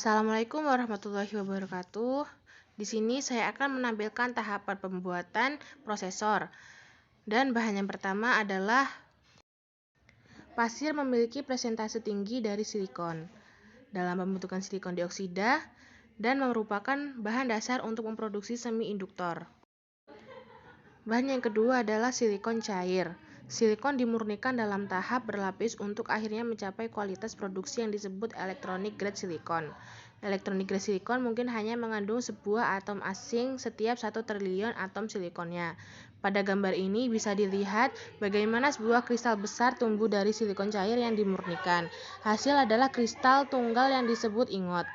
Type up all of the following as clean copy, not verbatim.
Assalamualaikum warahmatullahi wabarakatuh. Di sini saya akan menampilkan tahapan pembuatan prosesor. Dan bahan yang pertama adalah pasir memiliki presentase tinggi dari silikon dalam pembentukan silikon dioksida dan merupakan bahan dasar untuk memproduksi semi-induktor. Bahan yang kedua adalah silikon cair. Silikon dimurnikan dalam tahap berlapis untuk akhirnya mencapai kualitas produksi yang disebut electronic grade silikon. Electronic grade silikon mungkin hanya mengandung sebuah atom asing setiap 1 triliun atom silikonnya. Pada gambar ini bisa dilihat bagaimana sebuah kristal besar tumbuh dari silikon cair yang dimurnikan. Hasil adalah kristal tunggal yang disebut ingot.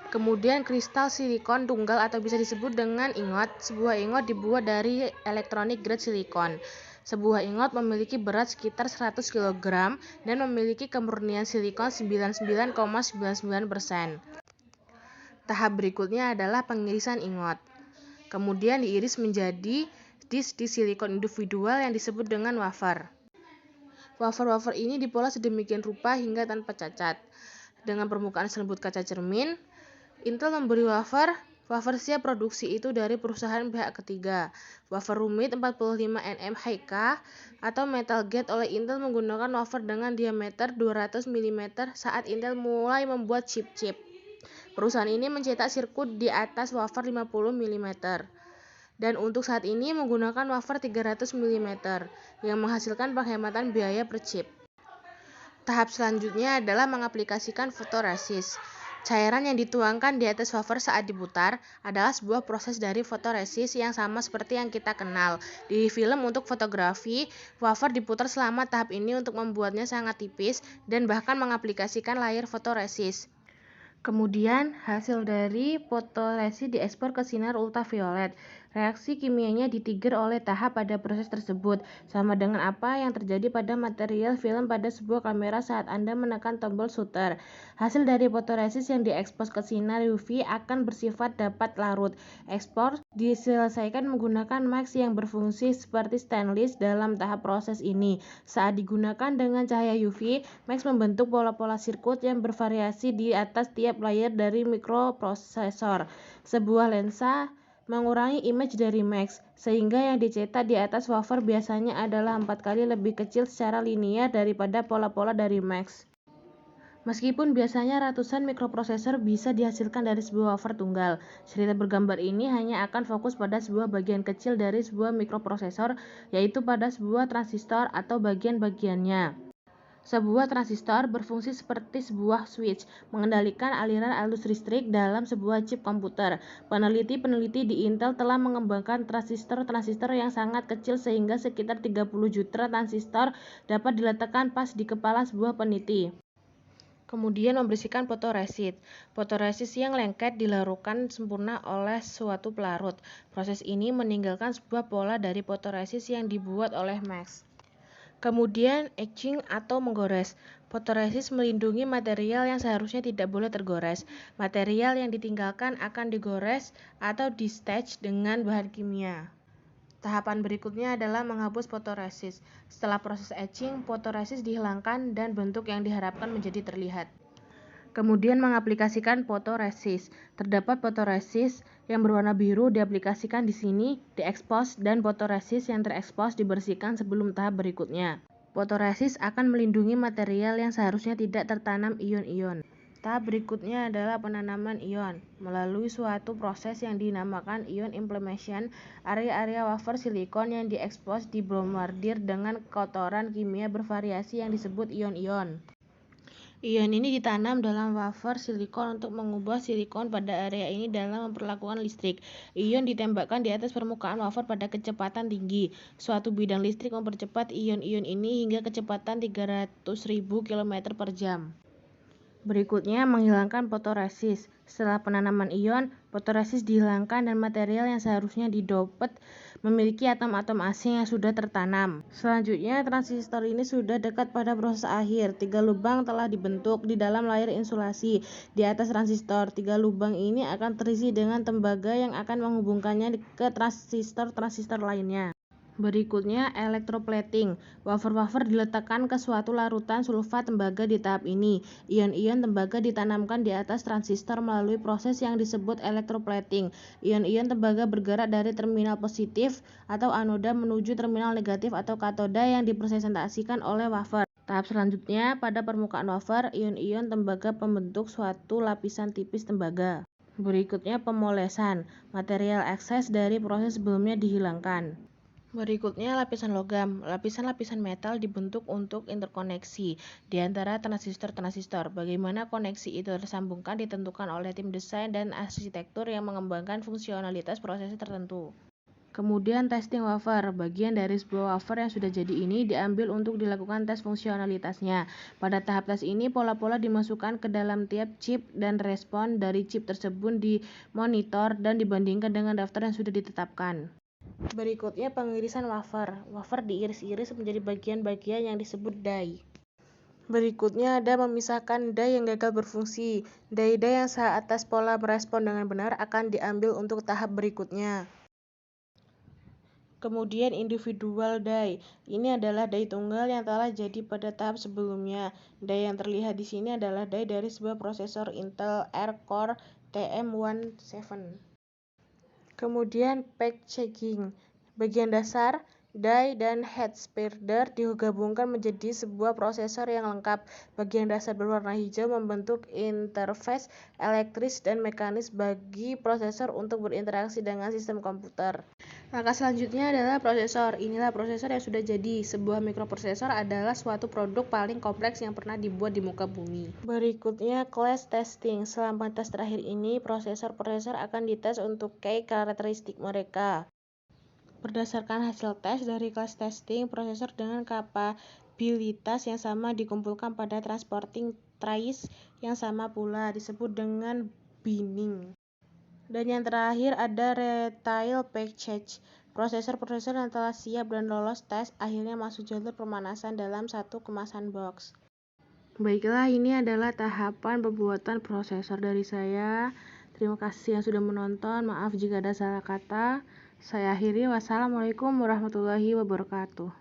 Kemudian kristal silikon tunggal atau bisa disebut dengan ingot. Sebuah ingot dibuat dari electronic grade silikon. Sebuah ingot memiliki berat sekitar 100 kg dan memiliki kemurnian silikon 99,99%. Tahap berikutnya adalah pengirisan ingot. Kemudian diiris menjadi disk di silikon individual yang disebut dengan wafer. Wafer-wafer ini dipola sedemikian rupa hingga tanpa cacat. Dengan permukaan selembut kaca cermin, Intel memberi wafer siap produksi itu dari perusahaan pihak ketiga. Wafer rumit 45 nm HK atau metal gate oleh Intel menggunakan wafer dengan diameter 200 mm saat Intel mulai membuat chip-chip. Perusahaan ini mencetak sirkuit di atas wafer 50 mm. Dan untuk saat ini menggunakan wafer 300 mm yang menghasilkan penghematan biaya per chip. Tahap selanjutnya adalah mengaplikasikan fotoresis. Cairan yang dituangkan di atas wafer saat diputar adalah sebuah proses dari fotoresis yang sama seperti yang kita kenal. Di film untuk fotografi, wafer diputar selama tahap ini untuk membuatnya sangat tipis dan bahkan mengaplikasikan layar fotoresis. Kemudian, hasil dari fotoresis diekspor ke sinar ultraviolet. Reaksi kimianya ditrigger oleh tahap pada proses tersebut, sama dengan apa yang terjadi pada material film pada sebuah kamera saat Anda menekan tombol shutter. Hasil dari fotoresis yang diekspos ke sinar UV akan bersifat dapat larut. Ekspor diselesaikan menggunakan mask yang berfungsi seperti stainless dalam tahap proses ini. Saat digunakan dengan cahaya UV, mask membentuk pola-pola sirkuit yang bervariasi di atas tiap layer dari mikroprosesor. Sebuah lensa mengurangi image dari mask, sehingga yang dicetak di atas wafer biasanya adalah 4 kali lebih kecil secara linear daripada pola-pola dari mask. Meskipun biasanya ratusan mikroprosesor bisa dihasilkan dari sebuah wafer tunggal, cerita bergambar ini hanya akan fokus pada sebuah bagian kecil dari sebuah mikroprosesor, yaitu pada sebuah transistor atau bagian-bagiannya. Sebuah transistor berfungsi seperti sebuah switch, mengendalikan aliran arus listrik dalam sebuah chip komputer. Peneliti-peneliti di Intel telah mengembangkan transistor-transistor yang sangat kecil sehingga sekitar 30 juta transistor dapat diletakkan pas di kepala sebuah peneliti. Kemudian membersihkan fotoresis. Fotoresis yang lengket dilarutkan sempurna oleh suatu pelarut. Proses ini meninggalkan sebuah pola dari fotoresis yang dibuat oleh mask. Kemudian etching atau menggores. Fotoresis melindungi material yang seharusnya tidak boleh tergores. Material yang ditinggalkan akan digores atau di-stage dengan bahan kimia. Tahapan berikutnya adalah menghapus fotoresis. Setelah proses etching, fotoresis dihilangkan dan bentuk yang diharapkan menjadi terlihat. Kemudian mengaplikasikan fotoresis. Terdapat fotoresis yang berwarna biru diaplikasikan di sini, diekspos, dan fotoresis yang terekspos dibersihkan sebelum tahap berikutnya. Fotoresis akan melindungi material yang seharusnya tidak tertanam ion-ion. Tahap berikutnya adalah penanaman ion. Melalui suatu proses yang dinamakan ion implementation, area-area wafer silikon yang diekspos dibombardir dengan kotoran kimia bervariasi yang disebut ion-ion. Ion ini ditanam dalam wafer silikon untuk mengubah silikon pada area ini dalam memperlakukan listrik. Ion ditembakkan di atas permukaan wafer pada kecepatan tinggi. Suatu bidang listrik mempercepat ion-ion ini hingga kecepatan 300.000 km per jam. Berikutnya, menghilangkan fotoresis. Setelah penanaman ion, fotoresis dihilangkan dan material yang seharusnya didopet memiliki atom-atom asing yang sudah tertanam. Selanjutnya, transistor ini sudah dekat pada proses akhir. 3 lubang telah dibentuk di dalam layar insulasi. Di atas transistor, 3 lubang ini akan terisi dengan tembaga yang akan menghubungkannya ke transistor-transistor lainnya. Berikutnya, electroplating. Wafer-wafer diletakkan ke suatu larutan sulfat tembaga di tahap ini. Ion-ion tembaga ditanamkan di atas transistor melalui proses yang disebut electroplating. Ion-ion tembaga bergerak dari terminal positif atau anoda menuju terminal negatif atau katoda yang dipresentasikan oleh wafer. Tahap selanjutnya, pada permukaan wafer, ion-ion tembaga membentuk suatu lapisan tipis tembaga. Berikutnya, pemolesan. Material ekses dari proses sebelumnya dihilangkan. Berikutnya, lapisan logam. Lapisan-lapisan metal dibentuk untuk interkoneksi di antara transistor-transistor. Bagaimana koneksi itu tersambungkan ditentukan oleh tim desain dan arsitektur yang mengembangkan fungsionalitas proses tertentu. Kemudian, testing wafer. Bagian dari sebuah wafer yang sudah jadi ini diambil untuk dilakukan tes fungsionalitasnya. Pada tahap tes ini, pola-pola dimasukkan ke dalam tiap chip dan respon dari chip tersebut dimonitor dan dibandingkan dengan daftar yang sudah ditetapkan. Berikutnya, pengirisan wafer. Wafer diiris-iris menjadi bagian-bagian yang disebut die. Berikutnya ada memisahkan die yang gagal berfungsi. Die-die yang sah atas pola merespon dengan benar akan diambil untuk tahap berikutnya. Kemudian individual die. Ini adalah die tunggal yang telah jadi pada tahap sebelumnya. Die yang terlihat di sini adalah die dari sebuah prosesor Intel R-Core TM17. Kemudian packaging. Bagian dasar, die dan head spreader digabungkan menjadi sebuah prosesor yang lengkap. Bagian dasar berwarna hijau membentuk interface elektris dan mekanis bagi prosesor untuk berinteraksi dengan sistem komputer. Langkah selanjutnya adalah prosesor. Inilah prosesor yang sudah jadi. Sebuah mikroprosesor adalah suatu produk paling kompleks yang pernah dibuat di muka bumi. Berikutnya, class testing. Selama tes terakhir ini, prosesor-prosesor akan dites untuk key karakteristik mereka. Berdasarkan hasil tes dari class testing, prosesor dengan kapabilitas yang sama dikumpulkan pada transporting trace yang sama pula, disebut dengan binning. Dan yang terakhir ada retail package. Prosesor-prosesor yang telah siap dan lolos tes akhirnya masuk jalur pemanasan dalam satu kemasan box. Baiklah, ini adalah tahapan pembuatan prosesor dari saya. Terima kasih yang sudah menonton. Maaf jika ada salah kata. Saya akhiri. Wassalamualaikum warahmatullahi wabarakatuh.